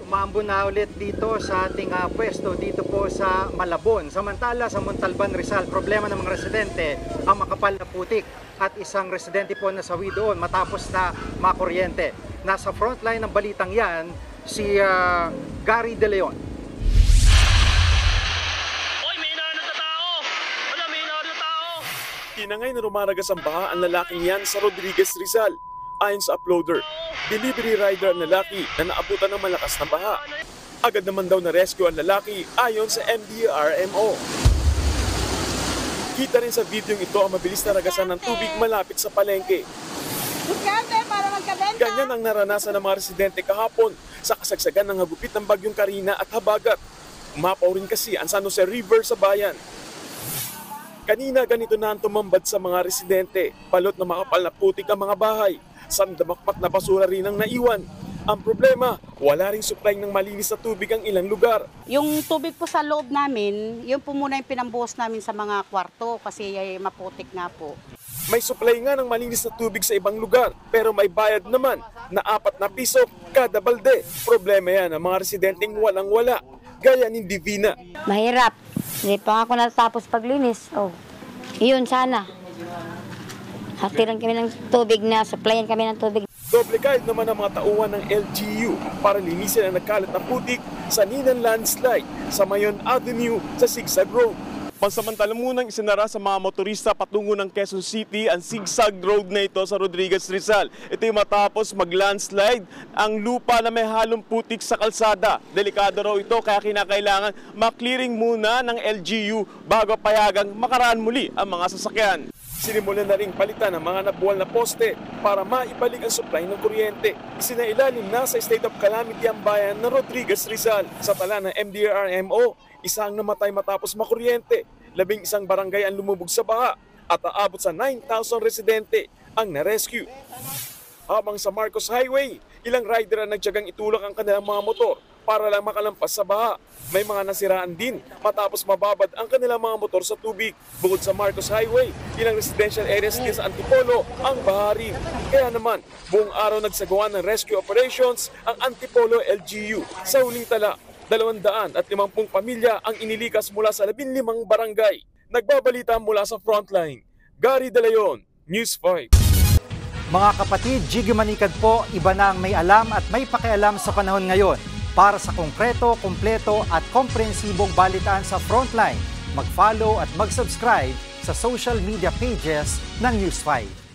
Umaambon na ulit dito sa ating pwesto dito po sa Malabon. Samantala sa Montalban, Rizal, problema ng mga residente ang makapal na putik at isang residente po nasawi doon matapos na makuryente. Nasa frontline ng balitang yan si Gary De Leon. Tinangay na rumaragas ang baha ang lalaking yan sa Rodriguez, Rizal. Ayon sa uploader, delivery rider ang lalaki na naabutan ng malakas na baha. Agad naman daw na rescue ang lalaki ayon sa MDRMO. Kita rin sa videong ito ang mabilis na ragasan ng tubig malapit sa palengke. Ganyan ang naranasan ng mga residente kahapon sa kasagsagan ng hagupit ng bagyong Karina at Habagat. Umapaw rin kasi ang San Jose River sa bayan. Kanina ganito na ang tumambad sa mga residente, palot na makapal na putik ang mga bahay. Sandamakmak na basura rin ang naiwan. Ang problema, wala ring supply ng malinis na tubig ang ilang lugar. Yung tubig po sa loob namin, yun po muna yung pinambuhos namin sa mga kwarto kasi maputik nga po. May supply nga ng malinis na tubig sa ibang lugar, pero may bayad naman na 4 na piso kada balde. Problema yan ang mga residenteng walang-wala, gaya ni Divina. Mahirap. Hindi pa ako natapos paglinis. Iyon sana. Hatiran kami ng tubig na, supplyan kami ng tubig. Doble kahit naman ang mga tauhan ng LGU para linisin ang nagkalat na putik sa Ninan Landslide sa Mayon Avenue sa Sigsag Road. Pansamantala munang isinara sa mga motorista patungo ng Quezon City ang Sigsag Road na ito sa Rodriguez, Rizal. Ito yung matapos mag-landslide ang lupa na may halong putik sa kalsada. Delikado raw ito kaya kinakailangan maklearing muna ng LGU bago payagang makaraan muli ang mga sasakyan. Sinimulan na ring palitan ang mga nabuwal na poste para maibalik ang supply ng kuryente. Isinailalim na sa state of calamity ang bayan ng Rodriguez, Rizal. Sa tala ng MDRMO, isang namatay matapos makuryente, 11 barangay ang lumubog sa baha at aabot sa 9,000 residente ang na-rescue. Habang sa Marcos Highway, ilang rider ang nagtiyagang itulak ang kanilang mga motor para lang makalampas sa baha. May mga nasiraan din matapos mababad ang kanilang mga motor sa tubig. Bukod sa Marcos Highway, ilang residential areas din sa Antipolo ang baha rin. Kaya naman, buong araw nagsagawa ng rescue operations ang Antipolo LGU. Sa huling tala, 250 pamilya ang inilikas mula sa 15 barangay. Nagbabalita mula sa frontline, Gary De Leon, News 5. Mga kapatid, Jiggy Manikad po, iba na ang may alam at may pakialam sa panahon ngayon. Para sa konkreto, kumpleto at komprehensibong balitaan sa Frontline, mag-follow at mag-subscribe sa social media pages ng News 5.